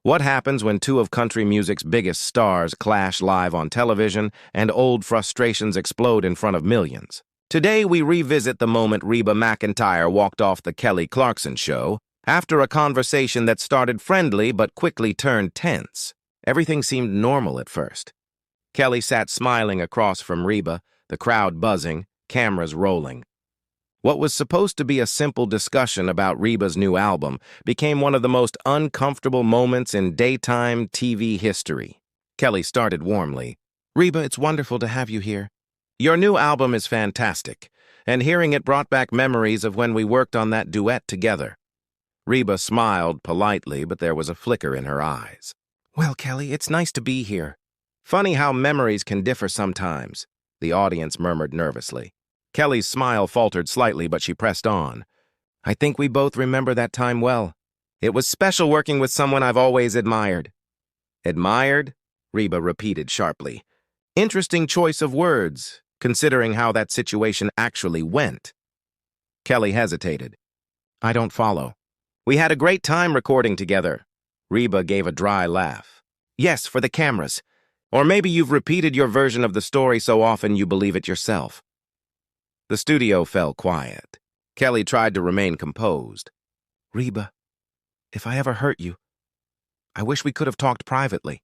What happens when two of country music's biggest stars clash live on television and old frustrations explode in front of millions? Today, we revisit the moment Reba McEntire walked off the Kelly Clarkson Show after a conversation that started friendly but quickly turned tense. Everything seemed normal at first. Kelly sat smiling across from Reba, the crowd buzzing, cameras rolling. What was supposed to be a simple discussion about Reba's new album became one of the most uncomfortable moments in daytime TV history. Kelly started warmly. "Reba, it's wonderful to have you here. Your new album is fantastic, and hearing it brought back memories of when we worked on that duet together." Reba smiled politely, but there was a flicker in her eyes. "Well, Kelly, it's nice to be here. Funny how memories can differ sometimes," the audience murmured nervously. Kelly's smile faltered slightly, but she pressed on. "I think we both remember that time well. It was special working with someone I've always admired." "Admired?" Reba repeated sharply. "Interesting choice of words, considering how that situation actually went." Kelly hesitated. "I don't follow." "We had a great time recording together." Reba gave a dry laugh. "Yes, for the cameras. Or maybe you've repeated your version of the story so often you believe it yourself." The studio fell quiet. Kelly tried to remain composed. "Reba, if I ever hurt you, I wish we could have talked privately."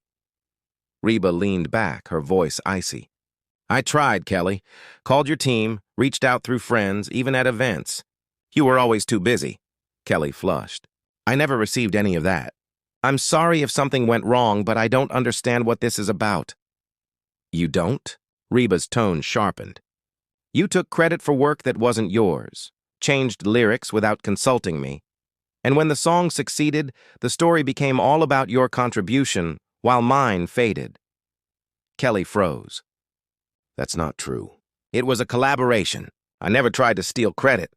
Reba leaned back, her voice icy. "I tried, Kelly. Called your team, reached out through friends, even at events. You were always too busy." Kelly flushed. "I never received any of that. I'm sorry if something went wrong, but I don't understand what this is about." "You don't?" Reba's tone sharpened. "You took credit for work that wasn't yours, changed lyrics without consulting me, and when the song succeeded, the story became all about your contribution, while mine faded." Kelly froze. "That's not true. It was a collaboration. I never tried to steal credit."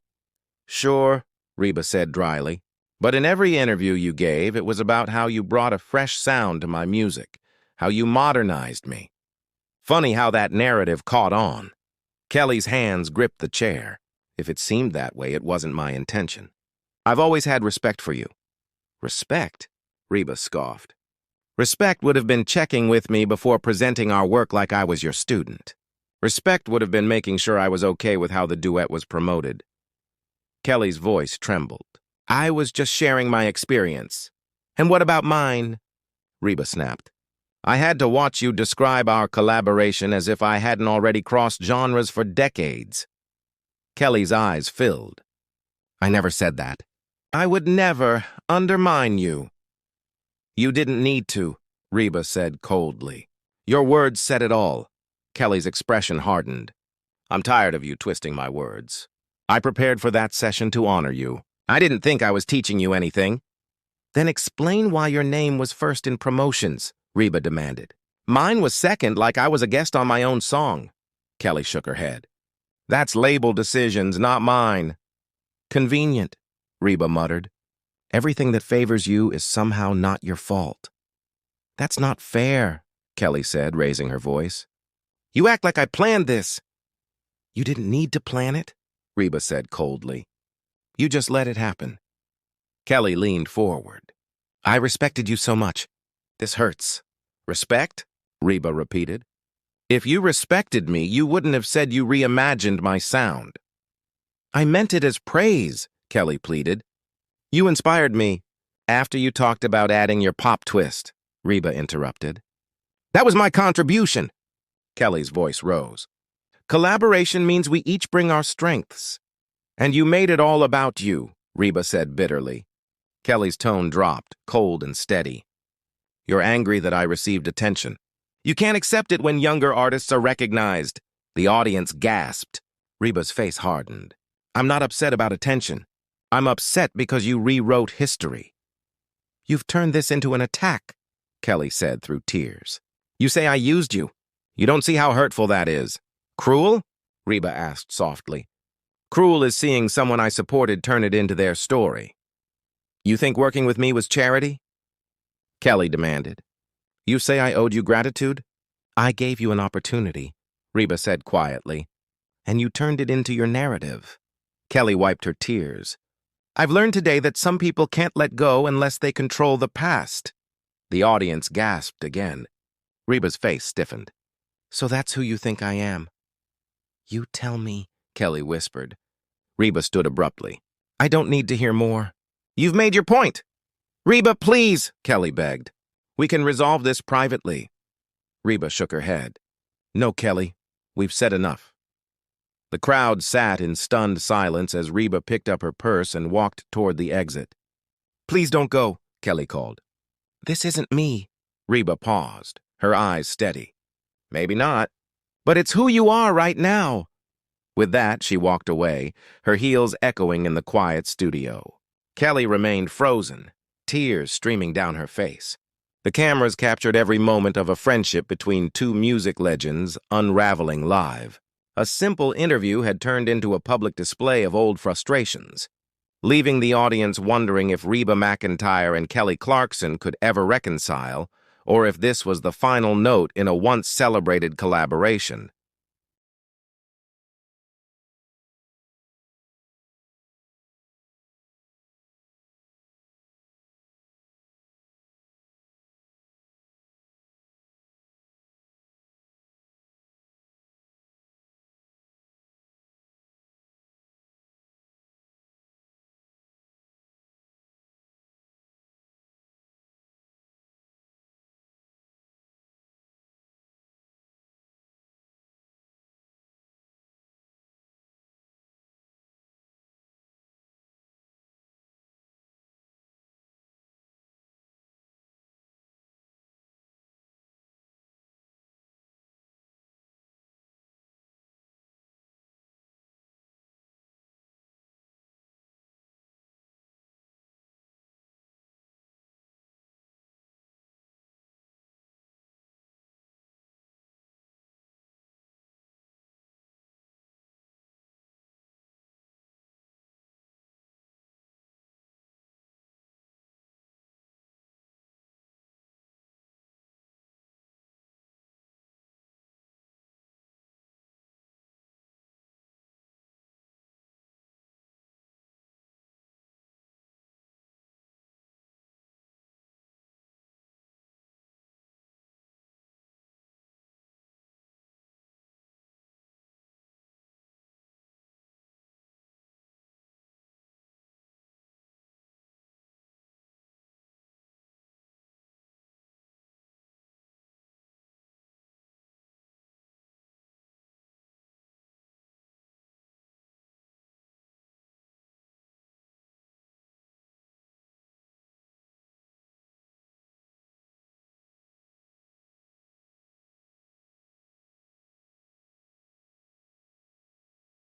"Sure," Reba said dryly, "but in every interview you gave, it was about how you brought a fresh sound to my music, how you modernized me. Funny how that narrative caught on." Kelly's hands gripped the chair. "If it seemed that way, it wasn't my intention. I've always had respect for you." "Respect?" Reba scoffed. "Respect would have been checking with me before presenting our work like I was your student. Respect would have been making sure I was okay with how the duet was promoted." Kelly's voice trembled. "I was just sharing my experience." "And what about mine?" Reba snapped. "I had to watch you describe our collaboration as if I hadn't already crossed genres for decades." Kelly's eyes filled. "I never said that." "I would never undermine you." "You didn't need to," Reba said coldly. "Your words said it all." Kelly's expression hardened. "I'm tired of you twisting my words. I prepared for that session to honor you. I didn't think I was teaching you anything." "Then explain why your name was first in promotions," Reba demanded. "Mine was second, like I was a guest on my own song." Kelly shook her head. "That's label decisions, not mine." "Convenient," Reba muttered. "Everything that favors you is somehow not your fault." "That's not fair," Kelly said, raising her voice. "You act like I planned this." "You didn't need to plan it," Reba said coldly. "You just let it happen." Kelly leaned forward. "I respected you so much. This hurts." "Respect?" Reba repeated. "If you respected me, you wouldn't have said you reimagined my sound." "I meant it as praise," Kelly pleaded. "You inspired me." "After you talked about adding your pop twist," Reba interrupted. "That was my contribution." Kelly's voice rose. "Collaboration means we each bring our strengths." "And you made it all about you," Reba said bitterly. Kelly's tone dropped, cold and steady. "You're angry that I received attention. You can't accept it when younger artists are recognized." The audience gasped. Reba's face hardened. "I'm not upset about attention. I'm upset because you rewrote history." "You've turned this into an attack," Kelly said through tears. "You say I used you. You don't see how hurtful that is." "Cruel?" Reba asked softly. "Cruel is seeing someone I supported turn it into their story." "You think working with me was charity?" Kelly demanded. "You say I owed you gratitude?" "I gave you an opportunity," Reba said quietly, "and you turned it into your narrative." Kelly wiped her tears. "I've learned today that some people can't let go unless they control the past." The audience gasped again. Reba's face stiffened. "So that's who you think I am?" "You tell me," Kelly whispered. Reba stood abruptly. "I don't need to hear more." "You've made your point." "Reba, please," Kelly begged. "We can resolve this privately." Reba shook her head. "No, Kelly. We've said enough." The crowd sat in stunned silence as Reba picked up her purse and walked toward the exit. "Please don't go," Kelly called. "This isn't me." Reba paused, her eyes steady. "Maybe not. But it's who you are right now." With that, she walked away, her heels echoing in the quiet studio. Kelly remained frozen, tears streaming down her face. The cameras captured every moment of a friendship between two music legends unraveling live. A simple interview had turned into a public display of old frustrations, leaving the audience wondering if Reba McEntire and Kelly Clarkson could ever reconcile, or if this was the final note in a once-celebrated collaboration.